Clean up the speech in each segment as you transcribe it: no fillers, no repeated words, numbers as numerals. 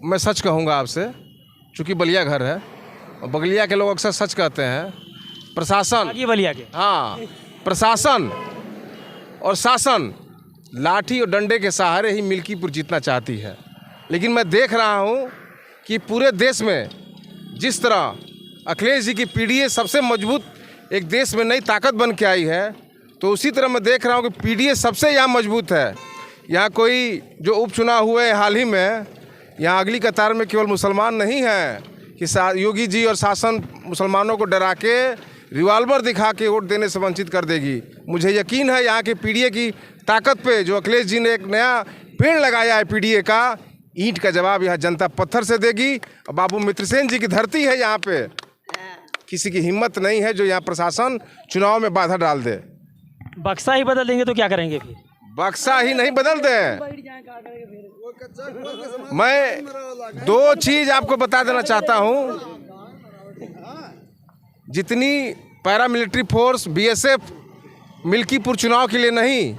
मैं सच कहूँगा आपसे, चूँकि बलिया घर है और बगलिया के लोग अक्सर सच कहते हैं। प्रशासन, ये बलिया के हाँ, प्रशासन और शासन लाठी और डंडे के सहारे ही मिल्कीपुर जीतना चाहती है। लेकिन मैं देख रहा हूँ कि पूरे देश में जिस तरह अखिलेश जी की पीडीए सबसे मजबूत एक देश में नई ताकत बन के आई है, तो उसी तरह मैं देख रहा हूँ कि पीडीए सबसे यहाँ मजबूत है। यहाँ कोई जो उपचुनाव हुए हाल ही में, यहाँ अगली कतार में केवल मुसलमान नहीं है कि योगी जी और शासन मुसलमानों को डरा के रिवॉल्वर दिखा के वोट देने से वंचित कर देगी। मुझे यकीन है यहाँ के पीडीए की ताकत पे, जो अखिलेश जी ने एक नया पेड़ लगाया है पीडीए का, ईंट का जवाब यहाँ जनता पत्थर से देगी। और बाबू मित्रसेन जी की धरती है यहाँ पे, किसी की हिम्मत नहीं है जो यहाँ प्रशासन चुनाव में बाधा डाल दे। बक्सा ही बदल देंगे तो क्या करेंगे फिर? बक्सा ही नहीं बदल दे। मैं दो चीज आपको बता देना चाहता हूँ। जितनी पैरामिलिट्री फोर्स बीएसएफ मिल्कीपुर चुनाव के लिए नहीं,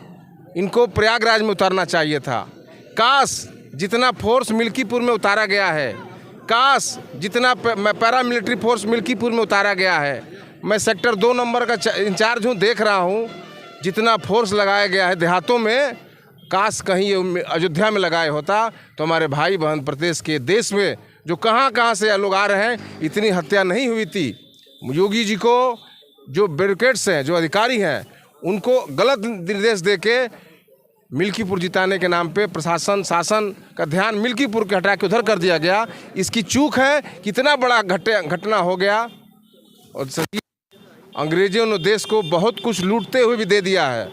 इनको प्रयागराज में उतारना चाहिए था। काश जितना फोर्स मिल्कीपुर में उतारा गया है, काश जितना पैरामिलिट्री फोर्स मिल्कीपुर में उतारा गया है, मैं सेक्टर 2 नंबर का इंचार्ज हूँ, देख रहा हूँ जितना फोर्स लगाया गया है देहातों में, काश कहीं ये अयोध्या में लगाए होता तो हमारे भाई बहन प्रदेश के देश में जो कहाँ से लोग आ रहे हैं, इतनी हत्या नहीं हुई थी। योगी जी को जो ब्यूरोक्रेट्स हैं, जो अधिकारी हैं, उनको गलत निर्देश देके मिल्कीपुर जिताने के नाम पे प्रशासन शासन का ध्यान मिल्कीपुर के हटा के उधर कर दिया गया। इसकी चूक है, कितना बड़ा घटना हो गया। और सही अंग्रेजों ने देश को बहुत कुछ लूटते हुए भी दे दिया है।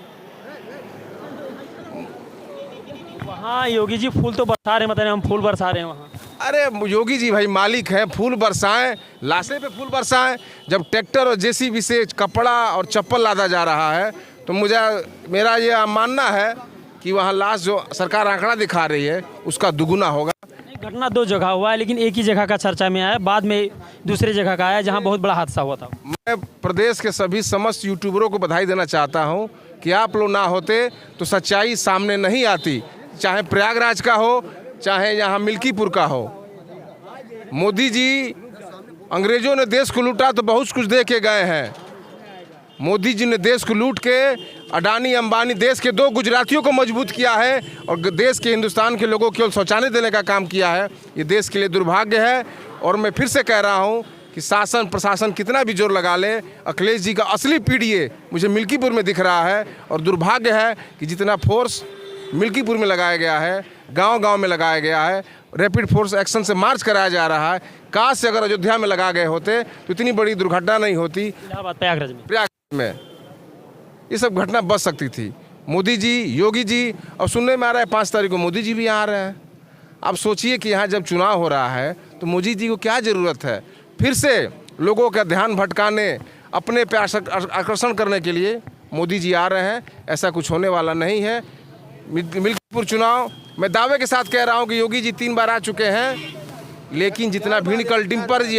वहाँ योगी जी फूल तो बरसा रहे, मतलब हम फूल बरसा रहे हैं वहाँ। अरे योगी जी भाई मालिक हैं, फूल बरसाएं, लाशे पे फूल बरसाएं। जब ट्रैक्टर और जेसीबी से कपड़ा और चप्पल लादा जा रहा है तो मेरा ये मानना है कि वहाँ लाश जो सरकार आंकड़ा दिखा रही है उसका दुगुना होगा। घटना 2 जगह हुआ है, लेकिन एक ही जगह का चर्चा में आया, बाद में दूसरे जगह का आया जहाँ बहुत बड़ा हादसा हुआ था। मैं प्रदेश के सभी समस्त यूट्यूबरों को बधाई देना चाहता हूँ कि आप लोग ना होते तो सच्चाई सामने नहीं आती, चाहे प्रयागराज का हो, चाहे यहाँ मिल्कीपुर का हो। मोदी जी, अंग्रेजों ने देश को लूटा तो बहुत कुछ दे के गए हैं। मोदी जी ने देश को लूट के अडानी अंबानी देश के 2 गुजरातियों को मजबूत किया है और देश के हिंदुस्तान के लोगों को केवल शौचालय देने का काम किया है। ये देश के लिए दुर्भाग्य है। और मैं फिर से कह रहा हूँ कि शासन प्रशासन कितना भी जोर लगा ले, अखिलेश जी का असली पीडीए मुझे मिल्कीपुर में दिख रहा है। और दुर्भाग्य है कि जितना फोर्स मिल्कीपुर में लगाया गया है, गांव-गांव में लगाया गया है, रैपिड फोर्स एक्शन से मार्च कराया जा रहा है, काश से अगर अयोध्या में लगा गए होते तो इतनी बड़ी दुर्घटना नहीं होती। प्रयागराज में ये सब घटना बच सकती थी। मोदी जी, योगी जी, और सुनने में आ रहा है 5 तारीख को मोदी जी भी यहाँ आ रहे हैं। आप सोचिए कि यहाँ जब चुनाव हो रहा है तो मोदी जी को क्या ज़रूरत है फिर से लोगों का ध्यान भटकाने, अपने पे आकर्षण करने के लिए मोदी जी आ रहे हैं। ऐसा कुछ होने वाला नहीं है। मिल्कीपुर चुनाव मैं दावे के साथ कह रहा हूँ कि योगी जी 3 बार आ चुके हैं, लेकिन जितना भीड़ कल डिम्पर जी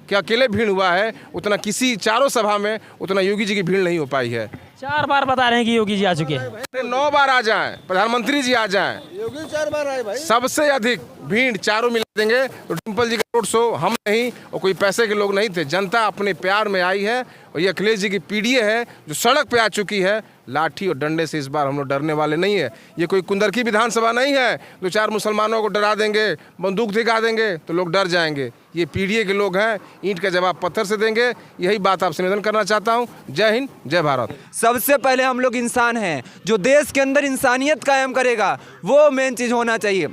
के अकेले भीड़ हुआ है, उतना किसी चारों सभा में उतना योगी जी की भीड़ नहीं हो पाई है। 4 बार बता रहे हैं कि योगी जी आ चुके हैं। 9 बार आ जाएं, प्रधानमंत्री जी आ जाएं, योगी 4 बार आए भाई। सबसे अधिक भीड़ चारों मिला देंगे तो डिम्पल जी का रोड शो हम नहीं और कोई पैसे के लोग नहीं थे, जनता अपने प्यार में आई है। और ये अखिलेश जी की पीडीए है जो सड़क पे आ चुकी है। लाठी और डंडे से इस बार हम लोग डरने वाले नहीं है। ये कोई कुंदरकी विधानसभा नहीं है 2-4 मुसलमानों को डरा देंगे, बंदूक दिखा देंगे तो लोग डर जाएंगे। ये पीडीए के लोग हैं, ईंट का जवाब पत्थर से देंगे। यही बात आपसे निवेदन करना चाहता हूँ। जय हिंद, जय भारत। सबसे पहले हम लोग इंसान हैं, जो देश के अंदर इंसानियत कायम करेगा वो मेन चीज़ होना चाहिए।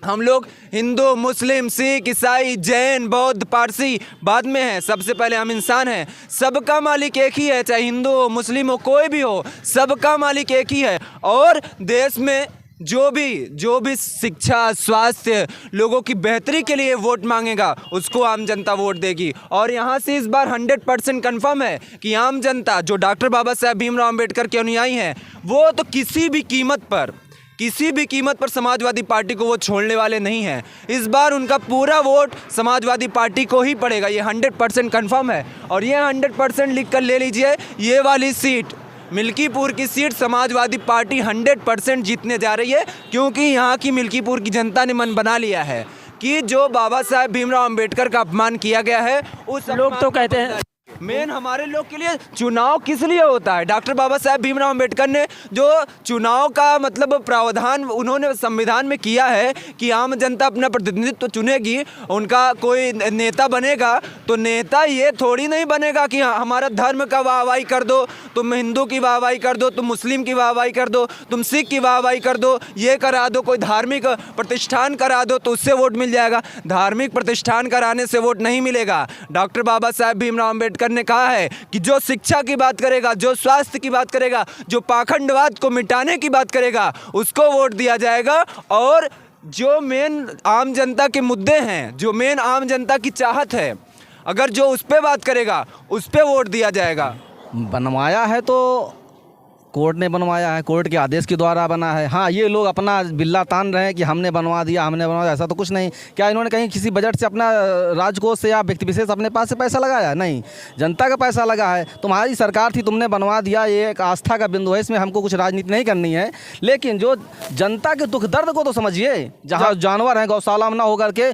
हम लोग हिंदू, मुस्लिम, सिख, ईसाई, जैन, बौद्ध, पारसी बाद में है। सबसे पहले हम इंसान हैं। सबका मालिक एक ही है, चाहे हिंदू हो, मुस्लिम हो, कोई भी हो, सबका मालिक एक ही है। और देश में जो भी शिक्षा, स्वास्थ्य, लोगों की बेहतरी के लिए वोट मांगेगा उसको आम जनता वोट देगी। और यहाँ से इस बार 100% कन्फर्म है कि आम जनता जो डॉक्टर बाबा साहब भीमराव अम्बेडकर के अनुयायी हैं, वो तो किसी भी कीमत पर समाजवादी पार्टी को वो छोड़ने वाले नहीं हैं। इस बार उनका पूरा वोट समाजवादी पार्टी को ही पड़ेगा, ये 100% कन्फर्म है। और ये 100% लिख कर ले लीजिए, ये वाली सीट, मिल्कीपुर की सीट समाजवादी पार्टी 100% जीतने जा रही है, क्योंकि यहाँ की मिल्कीपुर की जनता ने मन बना लिया है कि जो बाबा साहेब भीमराव अंबेडकर का अपमान किया गया है उस लोग तो कहते हैं मेन हमारे लोग के लिए चुनाव किस लिए होता है? डॉक्टर बाबा साहेब भीमराव अंबेडकर ने जो चुनाव का मतलब प्रावधान उन्होंने संविधान में किया है कि आम जनता अपना प्रतिनिधित्व चुनेगी, उनका कोई नेता बनेगा, तो नेता ये थोड़ी नहीं बनेगा कि हमारा धर्म का वाहवाही कर दो, तुम हिंदू की वाहवाही कर दो, तुम मुस्लिम की वाहवाही कर दो, तुम सिख की वाहवाही कर दो, ये करा दो, कोई धार्मिक प्रतिष्ठान करा दो तो उससे वोट मिल जाएगा। धार्मिक प्रतिष्ठान कराने से वोट नहीं मिलेगा। डॉक्टर बाबा साहेब भीमराव अंबेडकर ने कहा है कि जो शिक्षा की बात करेगा, जो स्वास्थ्य की बात करेगा, जो पाखंडवाद को मिटाने की बात करेगा, उसको वोट दिया जाएगा। और जो मेन आम जनता के मुद्दे हैं, जो मेन आम जनता की चाहत है, अगर जो उस पे बात करेगा उस पे वोट दिया जाएगा। बनवाया है तो कोर्ट ने बनवाया है, कोर्ट के आदेश के द्वारा बना है। हाँ, ये लोग अपना बिल्ला तान रहे हैं कि हमने बनवा दिया, हमने बनवा दिया, ऐसा तो कुछ नहीं। क्या इन्होंने कहीं किसी बजट से अपना राजकोष से या व्यक्ति विशेष अपने पास से पैसा लगाया? नहीं, जनता का पैसा लगा है। तुम्हारी सरकार थी, तुमने बनवा दिया, ये एक आस्था का बिंदु है, इसमें हमको कुछ राजनीति नहीं करनी है। लेकिन जो जनता के दुख दर्द को तो समझिए। जहाँ जानवर हैं गौशाला में ना होकर के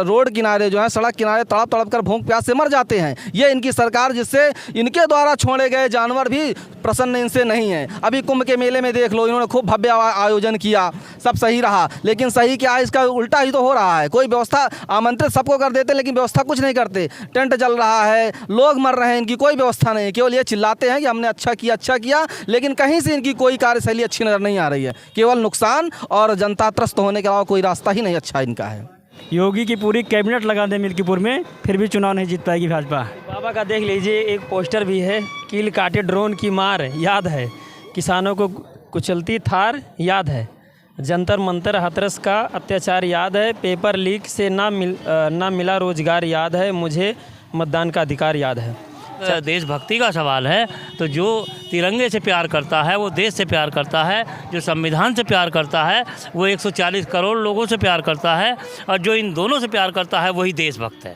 रोड किनारे जो है, सड़क किनारे तड़प तड़प कर भूख प्यास से मर जाते हैं, ये इनकी सरकार, जिससे इनके द्वारा छोड़े गए जानवर भी प्रसन्न इनसे नहीं है। अभी कुंभ के मेले में देख लो, इन्होंने खूब भव्य आयोजन किया, सब सही रहा, लेकिन सही क्या है, इसका उल्टा ही तो हो रहा है। कोई व्यवस्था आमंत्रित सबको कर देते, लेकिन व्यवस्था कुछ नहीं करते। टेंट जल रहा है, लोग मर रहे हैं, इनकी कोई व्यवस्था नहीं है। केवल ये चिल्लाते हैं कि हमने अच्छा किया, लेकिन कहीं से इनकी कोई कार्यशैली अच्छी नजर नहीं आ रही है। केवल नुकसान और जनता त्रस्त होने के अलावा कोई रास्ता ही नहीं अच्छा इनका है। योगी की पूरी कैबिनेट लगा दे मिल्कीपुर में, फिर भी चुनाव नहीं जीत पाएगी भाजपा। बाबा का देख लीजिए, एक पोस्टर भी है, कील काटे ड्रोन की मार याद है, किसानों को कुचलती थार याद है, जंतर मंतर हाथरस का अत्याचार याद है, पेपर लीक से ना मिला रोजगार याद है, मुझे मतदान का अधिकार याद है। देशभक्ति का सवाल है तो जो तिरंगे से प्यार करता है वो देश से प्यार करता है, जो संविधान से प्यार करता है वो 140 करोड़ लोगों से प्यार करता है, और जो इन दोनों से प्यार करता है वही देशभक्त है।